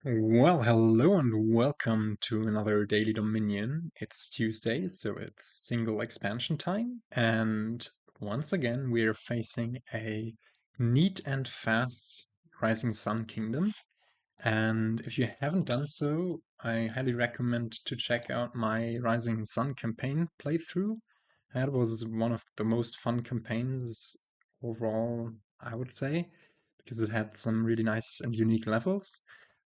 Well, hello and welcome to another Daily Dominion. It's Tuesday, so it's single expansion time, and once again we're facing a neat and fast Rising Sun Kingdom. And if you haven't done so, I highly recommend to check out my Rising Sun campaign playthrough. That was one of the most fun campaigns overall, I would say, because it had some really nice and unique levels.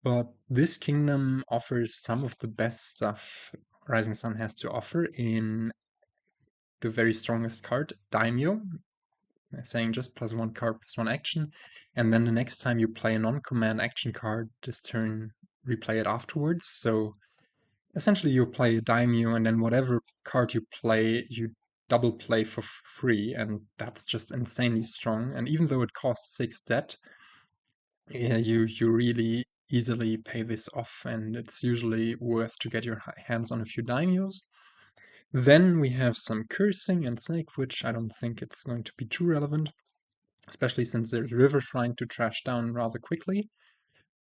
But this kingdom offers some of the best stuff Rising Sun has to offer in the very strongest card, Daimyo, saying just +1 card, +1 action. And then the next time you play a non-command action card, this turn, replay it afterwards. So essentially you play a Daimyo, and then whatever card you play, you double play for free. And that's just insanely strong. And even though it costs 6 debt, yeah, you really easily pay this off, and it's usually worth to get your hands on a few daimyos. Then we have some cursing and snake, which I don't think it's going to be too relevant, especially since there's River Shrine to trash down rather quickly,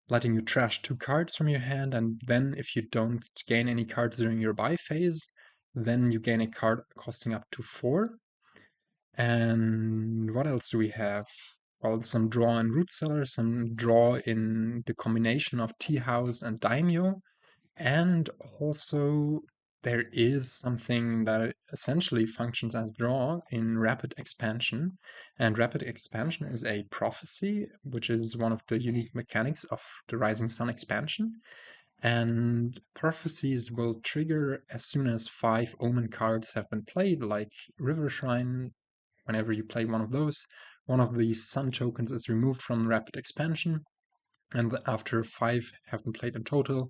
letting you trash 2 cards from your hand, and then if you don't gain any cards during your buy phase, then you gain a card costing up to 4. And what else do we have? Well, some draw in Root Cellar, some draw in the combination of Tea House and Daimyo, and also there is something that essentially functions as draw in Rapid Expansion. And Rapid Expansion is a prophecy, which is one of the unique mechanics of the Rising Sun expansion. And prophecies will trigger as soon as 5 omen cards have been played, like River Shrine. Whenever you play one of those, one of these sun tokens is removed from rapid expansion, and after 5 have been played in total,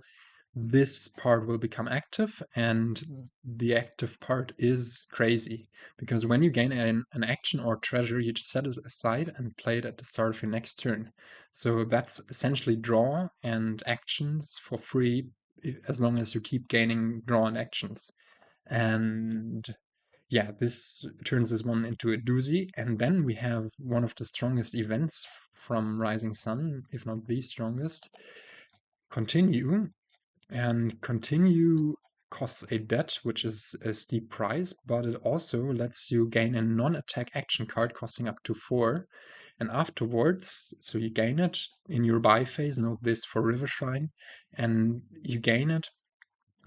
this part will become active, and the active part is crazy, because when you gain an action or treasure, you just set it aside and play it at the start of your next turn. So that's essentially draw and actions for free, as long as you keep gaining draw and actions. And yeah, this turns this one into a doozy. And then we have one of the strongest events from Rising Sun, if not the strongest, Continue. And Continue costs a debt, which is a steep price, but it also lets you gain a non-attack action card costing up to 4. And afterwards, so you gain it in your buy phase, note this for River Shrine, and you gain it,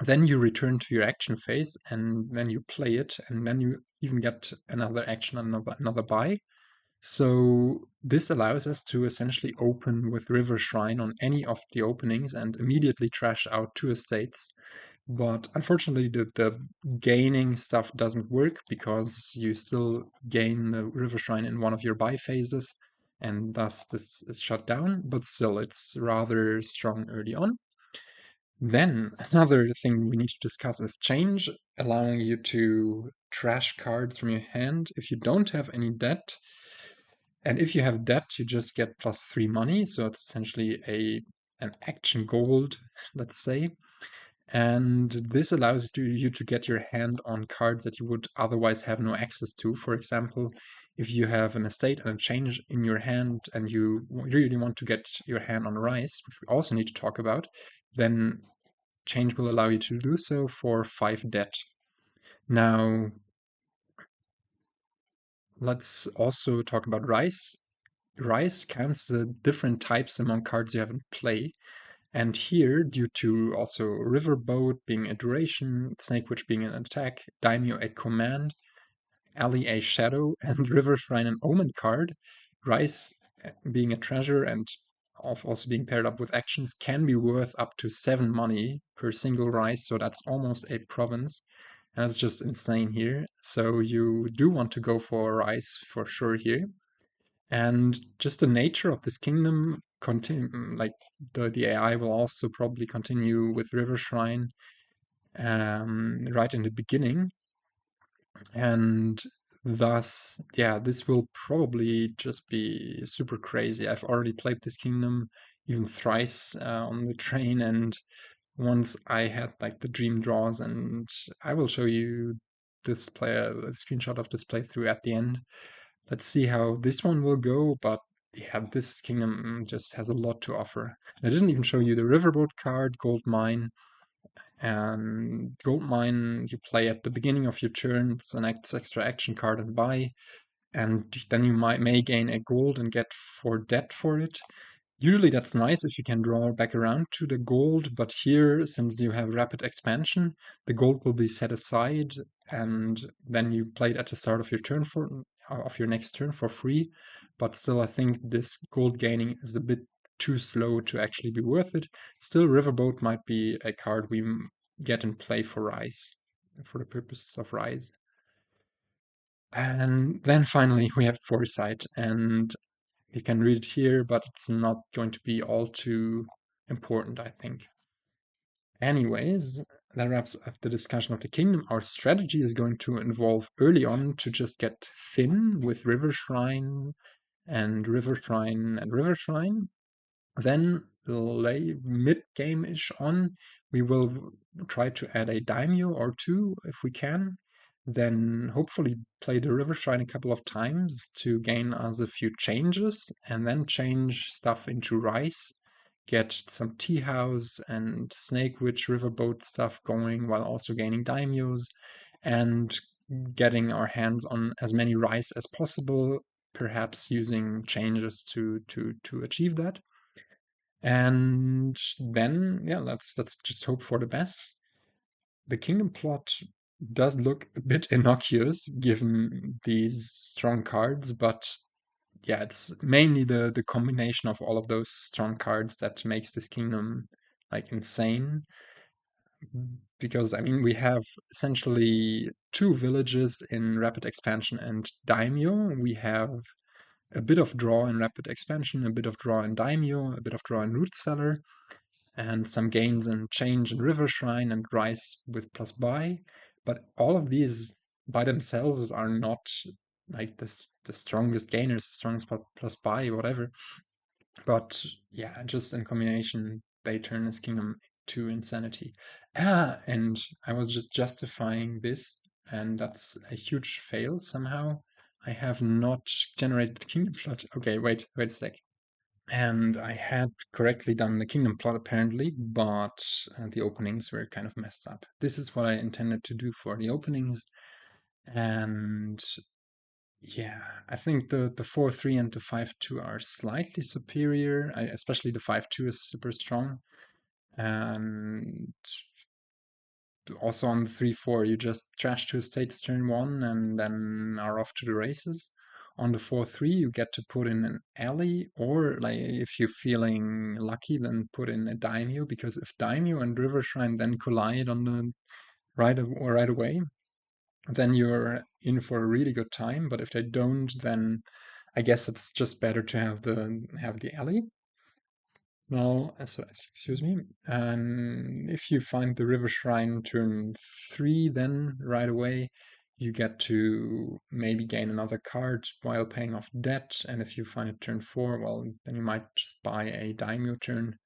then you return to your action phase, and then you play it, and then you even get another action, another buy. So this allows us to essentially open with River Shrine on any of the openings and immediately trash out 2 estates. But unfortunately, the gaining stuff doesn't work, because you still gain the River Shrine in one of your buy phases, and thus this is shut down, but still it's rather strong early on. Then another thing we need to discuss is change, allowing you to trash cards from your hand if you don't have any debt. And if you have debt, you just get +3 money, so it's essentially an action gold, let's say. And this allows you to get your hand on cards that you would otherwise have no access to. For example, if you have an estate and a change in your hand and you really want to get your hand on rice, which we also need to talk about, then change will allow you to do so for 5 debt. Now, let's also talk about rice. Rice counts the different types among cards you have in play. And here, due to also Riverboat being a duration, Snake Witch being an attack, Daimyo a command, Alley a shadow, and River Shrine an omen card, Rice being a treasure and also being paired up with actions can be worth up to 7 money per single rice, so that's almost a province. And that's just insane here. So you do want to go for rice for sure here. And just the nature of this kingdom continue, like the AI will also probably continue with River Shrine right in the beginning. And thus, yeah, this will probably just be super crazy. I've already played this kingdom even thrice on the train, and once I had like the dream draws, and I will show you this a screenshot of this playthrough at the end. Let's see how this one will go, but yeah, this kingdom just has a lot to offer. I didn't even show you the riverboat card, gold mine. And gold mine you play at the beginning of your turn. It's an extra action card and buy, and then you may gain a gold and get 4 debt for it. Usually that's nice if you can draw back around to the gold, but here, since you have rapid expansion, the gold will be set aside, and then you play it at the start of your turn of your next turn for free. But still, I think this gold gaining is a bit too slow to actually be worth it. Still, Riverboat might be a card we get in play for Rise, for the purposes of Rise. And then finally we have Foresight, and you can read it here, but it's not going to be all too important, I think. Anyways, that wraps up the discussion of the kingdom. Our strategy is going to involve early on to just get thin with River Shrine and River Shrine and River Shrine. Then mid-game-ish on, we will try to add a daimyo or two if we can. Then hopefully play the River Shrine a couple of times to gain us a few changes, and then change stuff into rice. Get some tea house and snake witch riverboat stuff going while also gaining daimyos and getting our hands on as many rice as possible, perhaps using changes to achieve that. And then, yeah, let's just hope for the best. The kingdom plot does look a bit innocuous given these strong cards, but yeah, it's mainly the combination of all of those strong cards that makes this kingdom like insane. Because I mean, we have essentially 2 villages in rapid expansion and daimyo. We have a bit of draw in rapid expansion, a bit of draw in daimyo, a bit of draw in root cellar, and some gains in change in river shrine and rise with plus buy. But all of these by themselves are not like the strongest gainers, the strongest plus buy, whatever. But yeah, just in combination, they turn this kingdom to insanity. And I was just justifying this, and that's a huge fail somehow. I have not generated kingdom plot. Okay, wait a sec. And I had correctly done the kingdom plot apparently, but the openings were kind of messed up. This is what I intended to do for the openings, and yeah, I think the 4-3 and the 5-2 are slightly superior. Especially the 5-2 is super strong. And also on the 3-4, you just trash 2 states turn 1 and then are off to the races. On the 4-3, you get to put in an alley, or like if you're feeling lucky, then put in a daimyo, because if daimyo and river shrine then collide on the right away, then you're in for a really good time. But if they don't, then I guess it's just better to have the alley. Now, excuse me. If you find the river shrine turn 3, then right away you get to maybe gain another card while paying off debt. And if you find it turn 4, well, then you might just buy a daimyo turn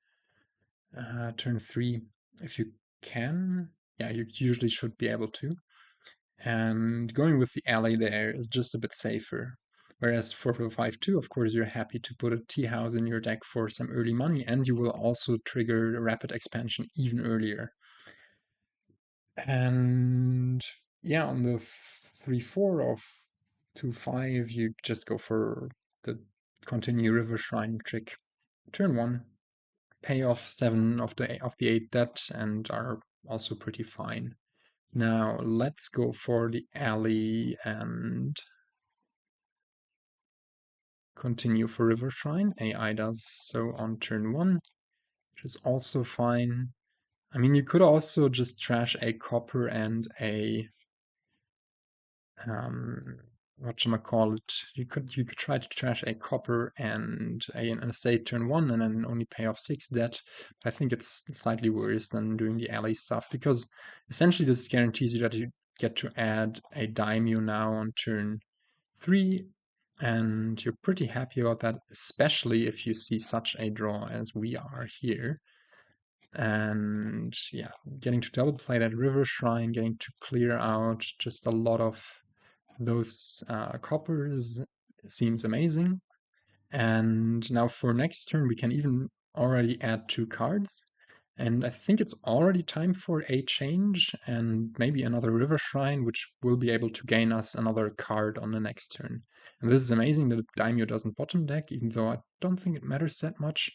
3 if you can. Yeah, you usually should be able to. And going with the alley there is just a bit safer. Whereas for the 5-2, of course, you're happy to put a tea house in your deck for some early money, and you will also trigger rapid expansion even earlier. And yeah, on the 3-4 of 2-5, you just go for the continue river shrine trick. Turn 1, pay off 7 of the 8 debt, and are also pretty fine. Now let's go for the alley and continue for River Shrine. AI does so on turn 1, which is also fine. I mean, you could also just trash a copper and a whatchamacallit. You could try to trash a copper and an estate turn 1 and then only pay off 6 debt. I think it's slightly worse than doing the alley stuff, because essentially this guarantees you that you get to add a daimyo now on turn 3, and you're pretty happy about that, especially if you see such a draw as we are here. And yeah, getting to double play that river shrine, getting to clear out just a lot of those coppers seems amazing. And now for next turn, we can even already add 2 cards. And I think it's already time for a change and maybe another River Shrine, which will be able to gain us another card on the next turn. And this is amazing that the Daimyo doesn't bottom deck, even though I don't think it matters that much.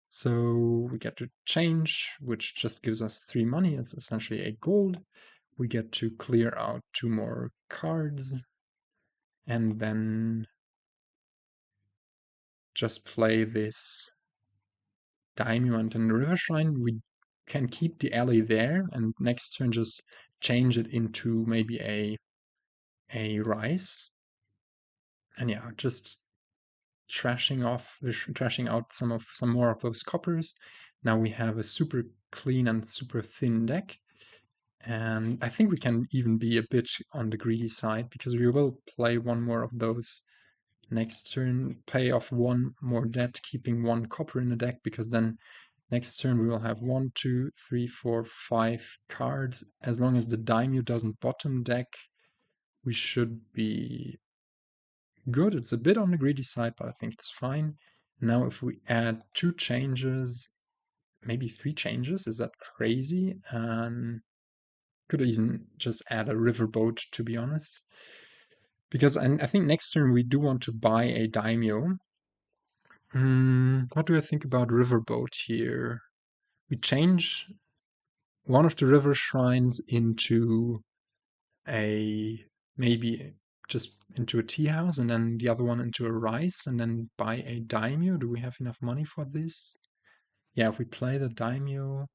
So we get to change, which just gives us 3 money. It's essentially a gold. We get to clear out 2 more cards. And then just play this Daimyo and then the River Shrine. We can keep the alley there and next turn just change it into maybe a rice. And yeah, just trashing out some more of those coppers. Now we have a super clean and super thin deck. And I think we can even be a bit on the greedy side because we will play one more of those next turn, pay off 1 more debt, keeping 1 copper in the deck, because then next turn we will have 1, 2, 3, 4, 5 cards. As long as the Daimyo doesn't bottom deck, we should be good. It's a bit on the greedy side, but I think it's fine. Now if we add 2 changes, maybe 3 changes, is that crazy? Could even just add a riverboat, to be honest. Because I think next turn we do want to buy a Daimyo. What do I think about riverboat here? We change one of the river shrines into a maybe just into a tea house and then the other one into a rice and then buy a daimyo. Do we have enough money for this? Yeah, if we play the daimyo.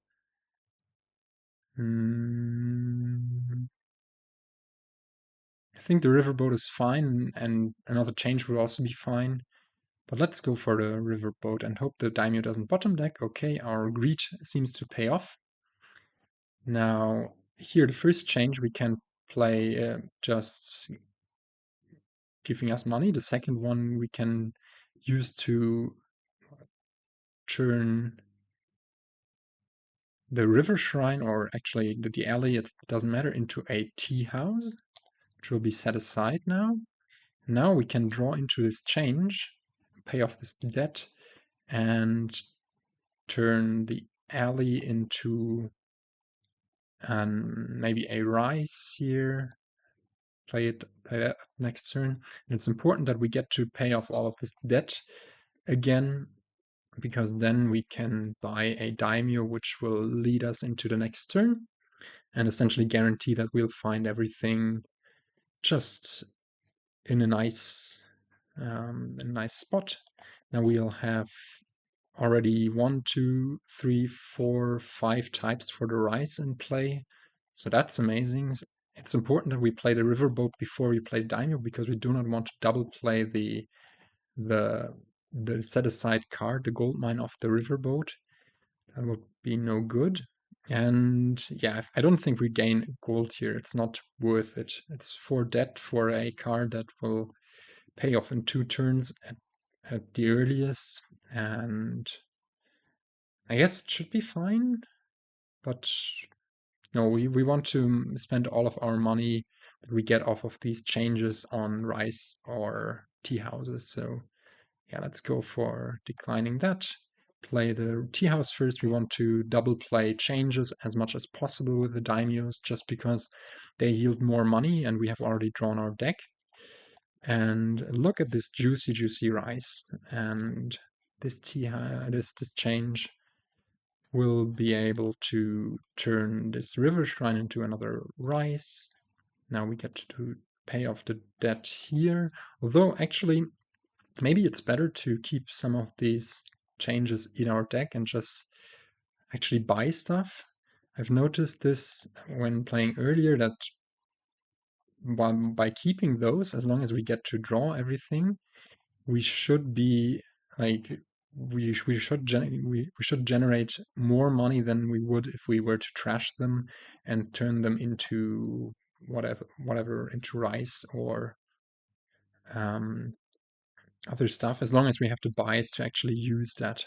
I think the riverboat is fine and another change will also be fine. But let's go for the riverboat and hope the daimyo doesn't bottom deck. Okay, our greed seems to pay off. Now, here the first change we can play just giving us money. The second one we can use to turn the river shrine, or actually the alley, it doesn't matter, into a tea house, which will be set aside now. Now we can draw into this change, pay off this debt, and turn the alley into maybe a rice here. Play that next turn. And it's important that we get to pay off all of this debt again, because then we can buy a daimyo, which will lead us into the next turn and essentially guarantee that we'll find everything just in a nice spot. Now we'll have already 1, 2, 3, 4, 5 types for the rice in play. So that's amazing. It's important that we play the riverboat before we play daimyo because we do not want to double play the set aside card, the gold mine of the riverboat. That would be no good. And yeah, I don't think we gain gold here. It's not worth it. It's 4 debt for a card that will pay off in 2 turns at the earliest. And I guess it should be fine. But no, we want to spend all of our money that we get off of these changes on rice or tea houses. So yeah, let's go for declining that. Play the tea house first. We want to double play changes as much as possible with the daimyos just because they yield more money and we have already drawn our deck. And look at this juicy rice. And this this change will be able to turn this river shrine into another rice. Now we get to pay off the debt here. Although actually maybe it's better to keep some of these changes in our deck and just actually buy stuff. I've noticed this when playing earlier that by keeping those, as long as we get to draw everything, we should be like we should generate more money than we would if we were to trash them and turn them into whatever into rice or um, other stuff, as long as we have to buy to actually use that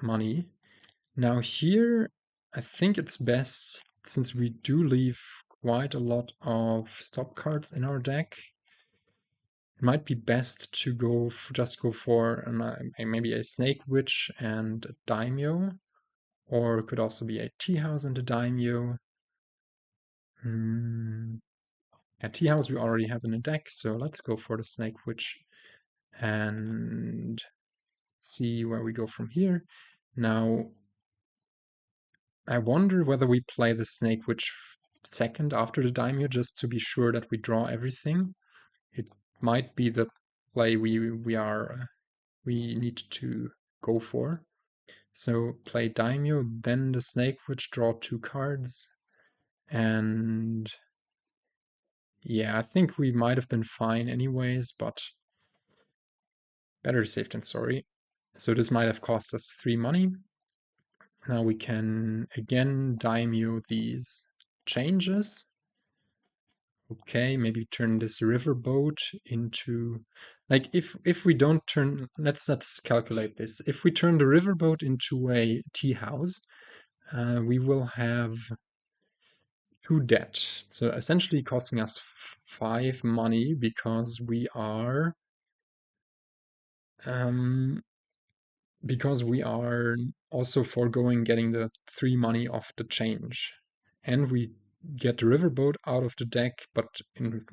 money. Now here, I think it's best, since we do leave quite a lot of stop cards in our deck, it might be best to just go for maybe a snake witch and a daimyo, or it could also be a tea house and a daimyo. A tea house we already have in the deck, so let's go for the snake witch and see where we go from here. Now, I wonder whether we play the snake witch second after the daimyo just to be sure that we draw everything. It might be the play we need to go for. So play daimyo, then the snake witch, draw 2 cards, and yeah, I think we might have been fine anyways, but better safe than sorry. So this might have cost us 3 money. Now we can again daimyo these changes. Okay, maybe turn this riverboat into, like, if we don't turn, let's calculate this. If we turn the riverboat into a tea house, we will have 2 debt. So essentially costing us 5 money because we are um, also foregoing getting the 3 money off the change. And we get the riverboat out of the deck, but in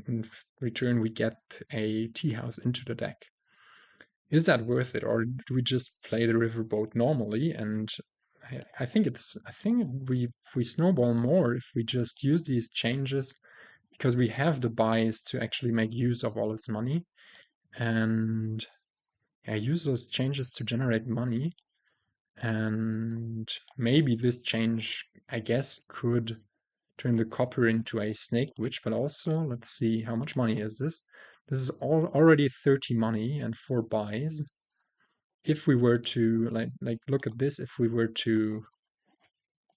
return we get a tea house into the deck. Is that worth it, or do we just play the riverboat normally? And I think we snowball more if we just use these changes, because we have the buys to actually make use of all this money, and use those changes to generate money. And maybe this change, I guess, could turn the copper into a snake witch, but also, let's see, how much money is this? This is already 30 money and 4 buys. If we were to, like look at this, if we were to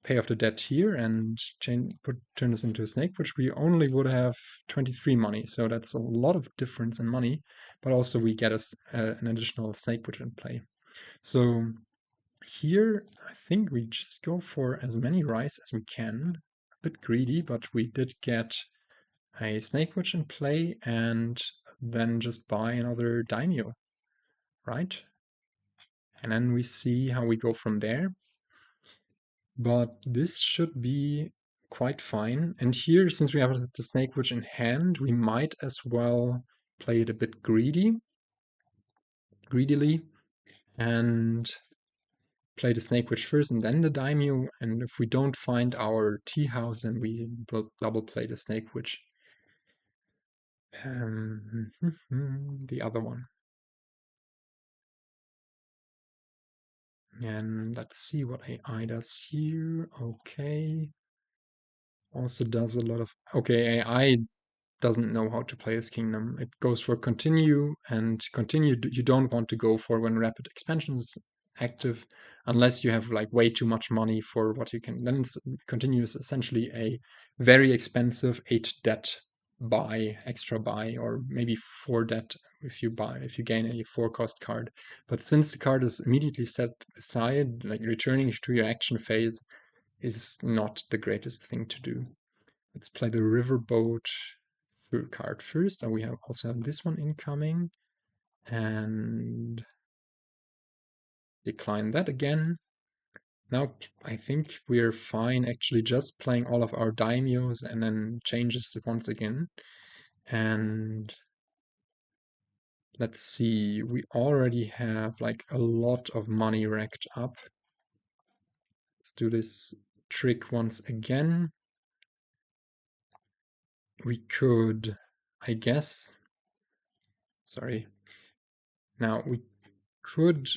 pay off the debt here and turn this into a snake witch, we only would have 23 money. So that's a lot of difference in money, but also we get an additional snake witch in play. So here, I think we just go for as many rice as we can. A bit greedy, but we did get a snake witch in play and then just buy another daimyo, right? And then we see how we go from there. But this should be quite fine. And here, since we have the snake witch in hand, we might as well play it a bit greedily, and play the snake witch first and then the daimyo. And if we don't find our tea house, then we will double play the snake witch. The other one. And let's see what AI does here. Okay. Also does a lot of, okay, AI doesn't know how to play this kingdom. It goes for continue, and continue you don't want to go for when rapid expansion is active, unless you have like way too much money for what you can. Then continue is essentially a very expensive 8 debt extra buy, or maybe 4 debt if you gain a 4 cost card. But since the card is immediately set aside, like returning to your action phase is not the greatest thing to do. Let's play the riverboat card first, and we also have this one incoming, and decline that again. Now I think we're fine actually just playing all of our daimyos and then changes once again. And let's see, we already have like a lot of money racked up. Let's do this trick once again. We could, I guess, sorry. Now we could,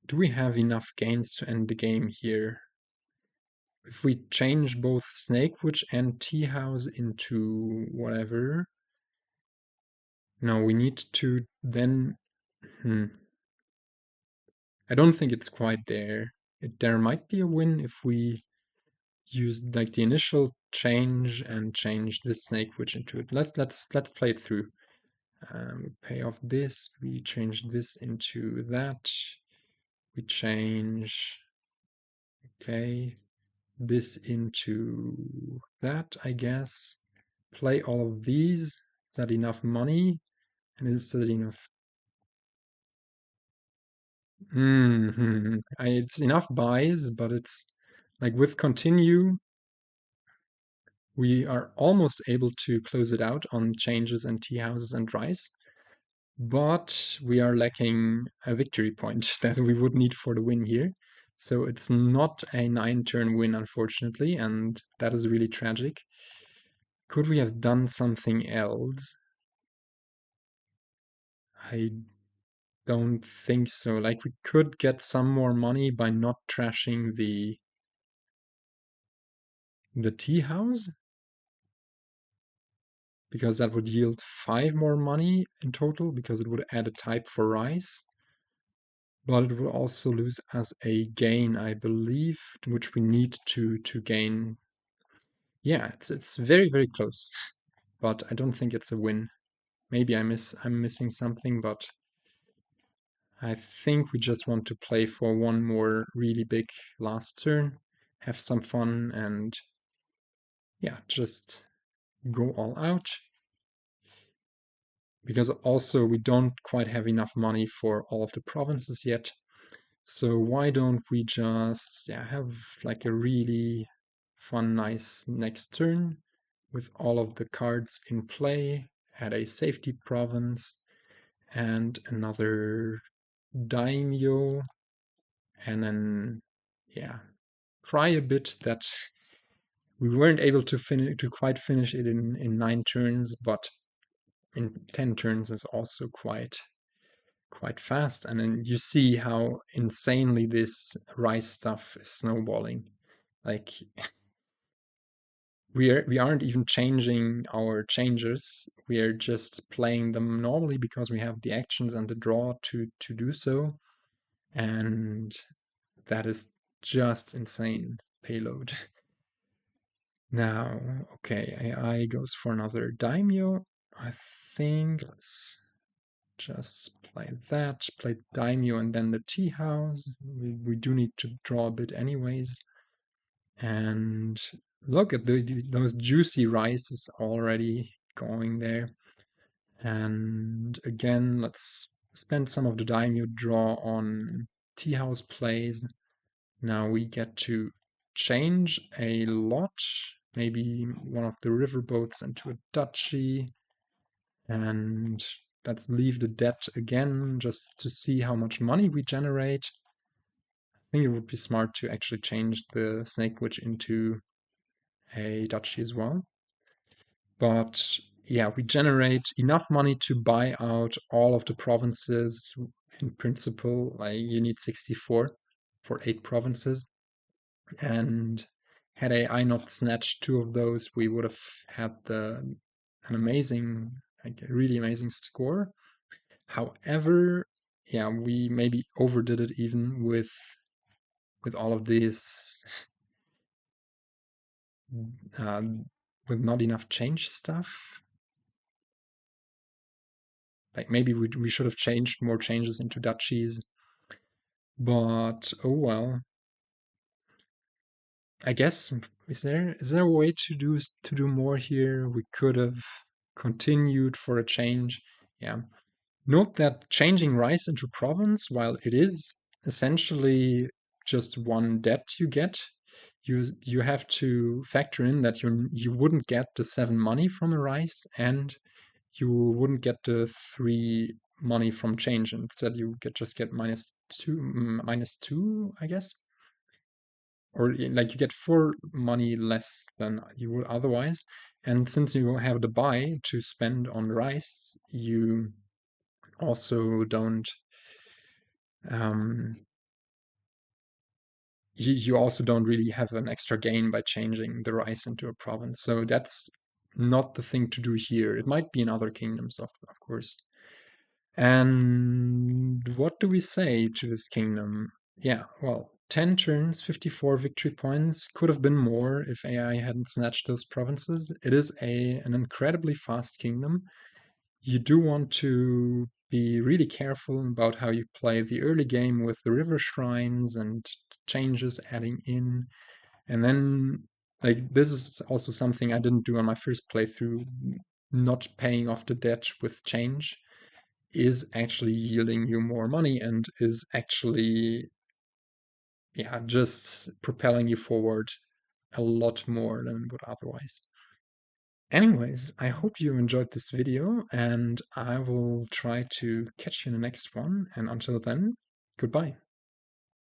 do we have enough gains to end the game here? If we change both snake witch and tea house into whatever, no, we need to then, I don't think it's quite there. There might be a win if we use like the initial change and change this snake witch into it. Let's play it through. Pay off this, we change this into that, we change, okay, this into that, I guess. Play all of these. Is that enough money? And is that enough? It's enough buys, but it's like with continue, we are almost able to close it out on changes and tea houses and rice, but we are lacking a victory point that we would need for the win here. So it's not a 9-turn win, unfortunately, and that is really tragic. Could we have done something else? I don't think so. Like we could get some more money by not trashing the tea house, because that would yield 5 more money in total, because it would add a type for rice. But it will also lose us a gain, I believe, which we need to gain. Yeah, it's very, very close. But I don't think it's a win. Maybe I'm missing something, but I think we just want to play for one more really big last turn, have some fun, and yeah, just go all out. Because also we don't quite have enough money for all of the provinces yet. So why don't we just have like a really fun, nice next turn with all of the cards in play, add a safety province and another daimyo, and then cry a bit that we weren't able to quite finish it in 9 turns, but in 10 turns is also quite fast. And then you see how insanely this rice stuff is snowballing. Like we aren't even changing our changes. We are just playing them normally because we have the actions and the draw to do so. And that is just insane payload. Now, okay, AI goes for another daimyo. I think let's just play that, play daimyo and then the tea house. We do need to draw a bit anyways. And look at those juicy rices already going there. And again, let's spend some of the daimyo draw on tea house plays. Now we get to change a lot, maybe one of the riverboats into a duchy, and let's leave the debt again just to see how much money we generate. I think it would be smart to actually change the Snake Witch into a duchy as well. But yeah, we generate enough money to buy out all of the provinces in principle. Like you need 64 for 8 provinces. And had AI not snatched 2 of those, we would have had an amazing, like a really amazing score. However, yeah, we maybe overdid it even with all of these with not enough change stuff. Like maybe we should have changed more changes into duchies, but oh well. I guess is there a way to do more here? We could have continued for a change. Yeah. Note that changing rice into province, while it is essentially just one debt you get, you have to factor in that you wouldn't get the 7 money from a rice, and you wouldn't get the 3 money from change. Instead, you just get -2, I guess, or like you get 4 money less than you would otherwise. And since you have the buy to spend on rice, you also don't um, you also don't really have an extra gain by changing the rice into a province. So that's not the thing to do here. It might be in other kingdoms, of course. And what do we say to this kingdom? Yeah, well, 10 turns, 54 victory points. Could have been more if AI hadn't snatched those provinces. It is an incredibly fast kingdom. You do want to be really careful about how you play the early game with the river shrines and changes adding in. And then, like, this is also something I didn't do on my first playthrough, not paying off the debt with change. is actually yielding you more money and is actually, yeah, just propelling you forward a lot more than would otherwise. Anyways, I hope you enjoyed this video, and I will try to catch you in the next one. And until then, goodbye.